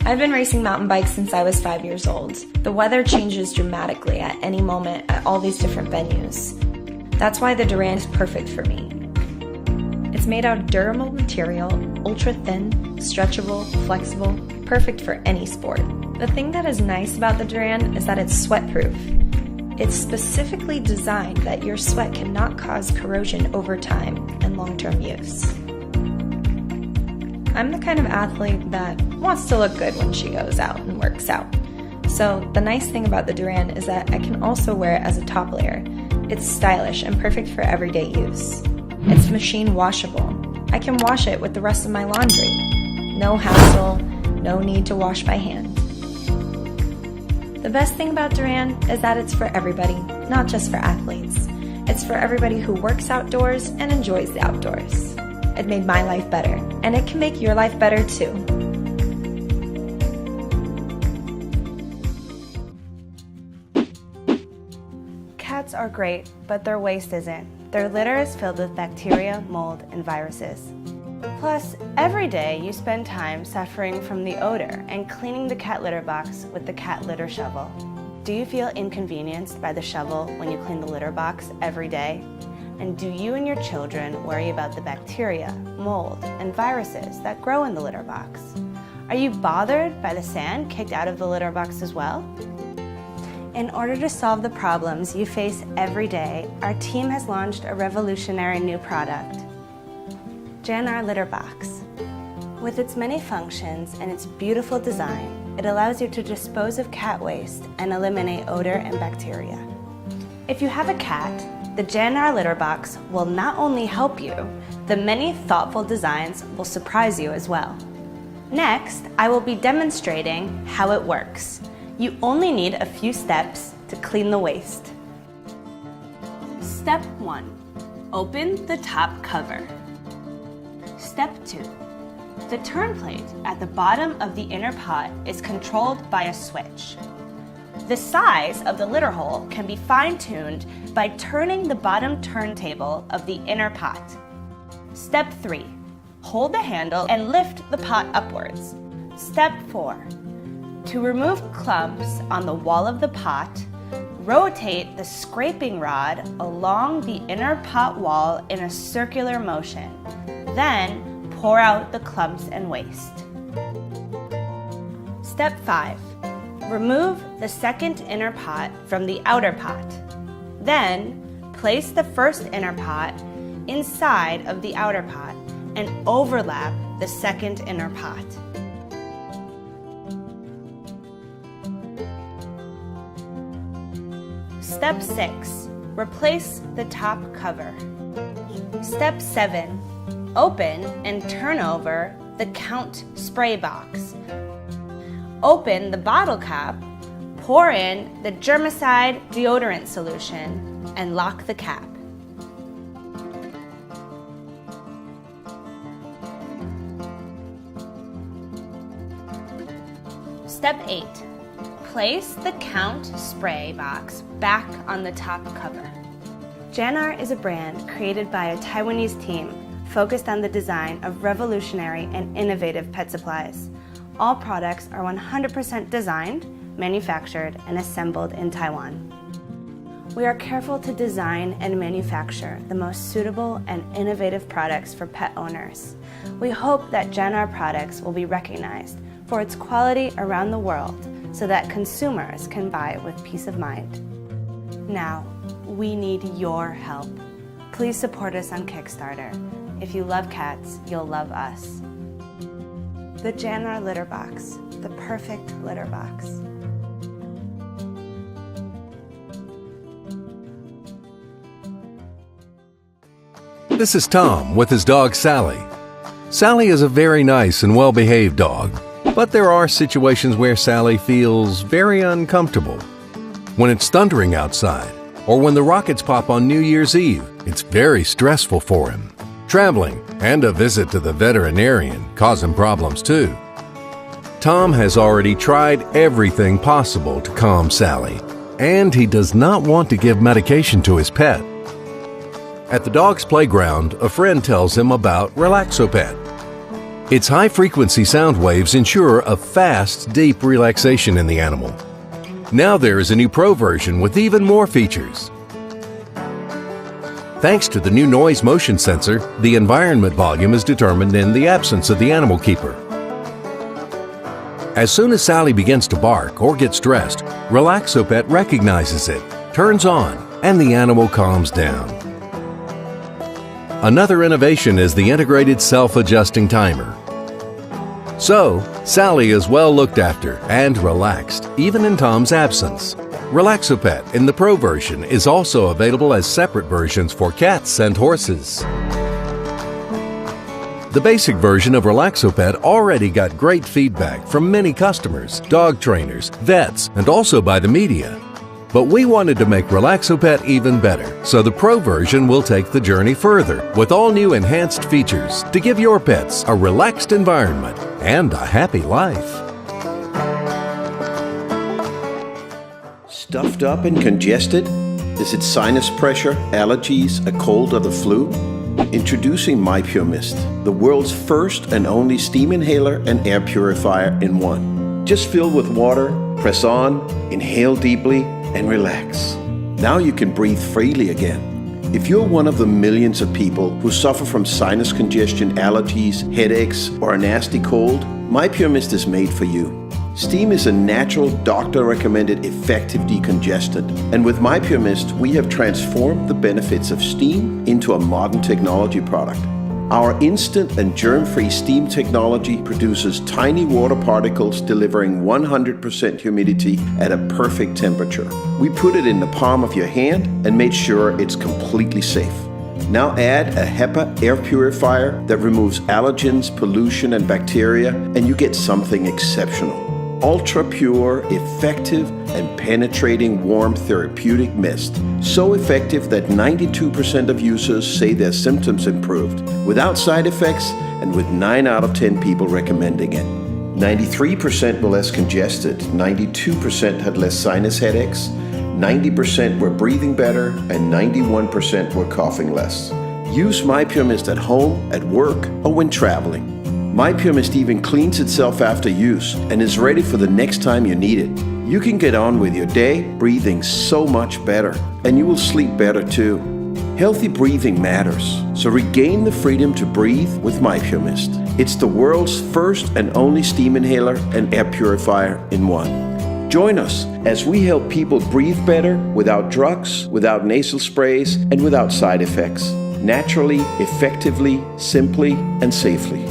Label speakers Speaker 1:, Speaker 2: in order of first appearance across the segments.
Speaker 1: I've been racing mountain bikes since I was 5 years old. The weather changes dramatically at any moment at all these different venues. That's why the DURAN is perfect for me. It's made out of durable material, ultra thin, stretchable, flexible, perfect for any sport. The thing that is nice about the DURAN is that it's sweat-proof. It's specifically designed that your sweat cannot cause corrosion over time and long-term use. I'm the kind of athlete that wants to look good when she goes out and works out. So the nice thing about the DURAN is that I can also wear it as a top layer. It's stylish and perfect for everyday use. It's machine washable. I can wash it with the rest of my laundry. No hassle, no need to wash by hand. The best thing about DURAN is that it's for everybody, not just for athletes. It's for everybody who works outdoors and enjoys the outdoors. It made my life better, and it can make your life better too.
Speaker 2: Cats are great, but their waste isn't. Their litter is filled with bacteria, mold, and viruses. Plus, every day you spend time suffering from the odor and cleaning the cat litter box with the cat litter shovel. Do you feel inconvenienced by the shovel when you clean the litter box every day? And do you and your children worry about the bacteria, mold, and viruses that grow in the litter box? Are you bothered by the sand kicked out of the litter box as well? In order to solve the problems you face every day, our team has launched a revolutionary new product, Janar Litter Box. With its many functions and its beautiful design, it allows you to dispose of cat waste and eliminate odor and bacteria. If you have a cat, the Janar Litter Box will not only help you, the many thoughtful designs will surprise you as well. Next, I will be demonstrating how it works. You only need a few steps to clean the waste. Step 1. Open the top cover. Step 2. The turn plate at the bottom of the inner pot is controlled by a switch. The size of the litter hole can be fine-tuned by turning the bottom turntable of the inner pot. Step 3. Hold the handle and lift the pot upwards. Step 4. To remove clumps on the wall of the pot, rotate the scraping rod along the inner pot wall in a circular motion. Then pour out the clumps and waste. Step 5. Remove the second inner pot from the outer pot. Then, place the first inner pot inside of the outer pot and overlap the second inner pot. Step 6. Replace the top cover. Step 7. Open and turn over the count spray box. Open the bottle cap, pour in the germicide deodorant solution, and lock the cap. Step 8. Place the count spray box back on the top cover. Janar is a brand created by a Taiwanese team focused on the design of revolutionary and innovative pet supplies. All products are 100% designed, manufactured, and assembled in Taiwan. We are careful to design and manufacture the most suitable and innovative products for pet owners. We hope that Janar products will be recognized for its quality around the world so that consumers can buy with peace of mind. Now, we need your help. Please support us on Kickstarter. If you love cats, you'll love us. The Janar Litter Box, the perfect litter box.
Speaker 3: This is Tom with his dog Sally. Sally is a very nice and well-behaved dog, but there are situations where Sally feels very uncomfortable. When it's thundering outside, or when the rockets pop on New Year's Eve, it's very stressful for him. Traveling and a visit to the veterinarian cause him problems too. Tom has already tried everything possible to calm Sally, and he does not want to give medication to his pet. At the dog's playground, a friend tells him about RelaxoPet. Its high-frequency sound waves ensure a fast, deep relaxation in the animal. Now there is a new Pro version with even more features. Thanks to the new noise motion sensor, the environment volume is determined in the absence of the animal keeper. As soon as Sally begins to bark or get stressed, RelaxoPet recognizes it, turns on, and the animal calms down. Another innovation is the integrated self-adjusting timer. So, Sally is well looked after and relaxed, even in Tom's absence. RelaxoPet in the Pro version is also available as separate versions for cats and horses. The basic version of RelaxoPet already got great feedback from many customers, dog trainers, vets, and also by the media. But we wanted to make RelaxoPet even better, so the Pro version will take the journey further with all new enhanced features to give your pets a relaxed environment and a happy life.
Speaker 4: Stuffed up and congested? Is it sinus pressure, allergies, a cold, or the flu? Introducing Mypurmist, the world's first and only steam inhaler and air purifier in one. Just fill with water, press on, inhale deeply, and relax. Now you can breathe freely again. If you're one of the millions of people who suffer from sinus congestion, allergies, headaches, or a nasty cold, Mypurmist is made for you. Steam is a natural, doctor-recommended, effective decongestant. And with Mypurmist, we have transformed the benefits of steam into a modern technology product. Our instant and germ-free steam technology produces tiny water particles delivering 100% humidity at a perfect temperature. We put it in the palm of your hand and made sure it's completely safe. Now add a HEPA air purifier that removes allergens, pollution, and bacteria, and you get something exceptional. Ultra pure, effective, and penetrating warm therapeutic mist. So effective that 92% of users say their symptoms improved, without side effects and with 9 out of 10 people recommending it. 93% were less congested, 92% had less sinus headaches, 90% were breathing better, and 91% were coughing less. Use Mypurmist at home, at work, or when traveling. Mypurmist even cleans itself after use and is ready for the next time you need it. You can get on with your day breathing so much better, and you will sleep better too. Healthy breathing matters, so regain the freedom to breathe with Mypurmist. It's the world's first and only steam inhaler and air purifier in one. Join us as we help people breathe better without drugs, without nasal sprays, and without side effects. Naturally, effectively, simply, and safely.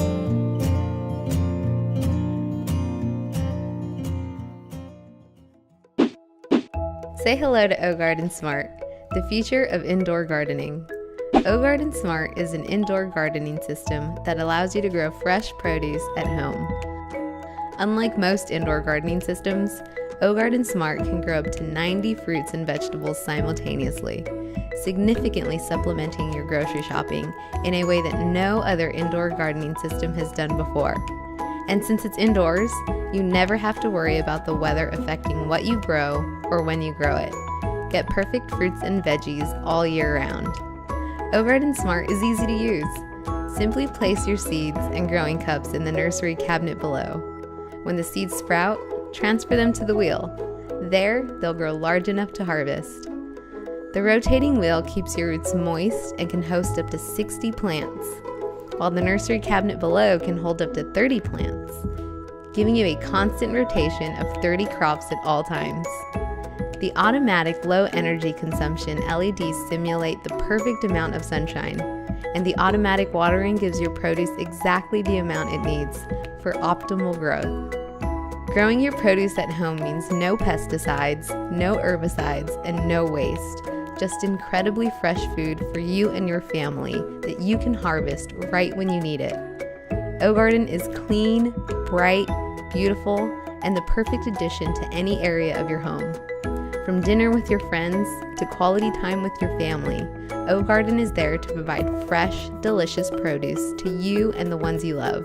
Speaker 5: Say hello to OGarden Smart, the future of indoor gardening. OGarden Smart is an indoor gardening system that allows you to grow fresh produce at home. Unlike most indoor gardening systems, OGarden Smart can grow up to 90 fruits and vegetables simultaneously, significantly supplementing your grocery shopping in a way that no other indoor gardening system has done before. And since it's indoors, you never have to worry about the weather affecting what you grow or when you grow it. Get perfect fruits and veggies all year round. OGarden Smart is easy to use. Simply place your seeds and growing cups in the nursery cabinet below. When the seeds sprout, transfer them to the wheel. There, they'll grow large enough to harvest. The rotating wheel keeps your roots moist and can host up to 60 plants, while the nursery cabinet below can hold up to 30 plants, giving you a constant rotation of 30 crops at all times. The automatic low energy consumption LEDs simulate the perfect amount of sunshine, and the automatic watering gives your produce exactly the amount it needs for optimal growth. Growing your produce at home means no pesticides, no herbicides, and no waste. Just incredibly fresh food for you and your family that you can harvest right when you need it. OGarden is clean, bright, beautiful, and the perfect addition to any area of your home. From dinner with your friends to quality time with your family, OGarden is there to provide fresh, delicious produce to you and the ones you love.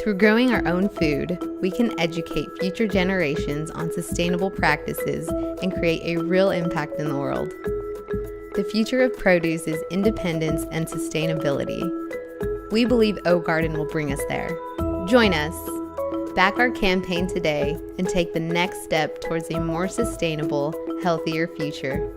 Speaker 5: Through growing our own food, we can educate future generations on sustainable practices and create a real impact in the world. The future of produce is independence and sustainability. We believe OGarden will bring us there. Join us. Back our campaign today and take the next step towards a more sustainable, healthier future.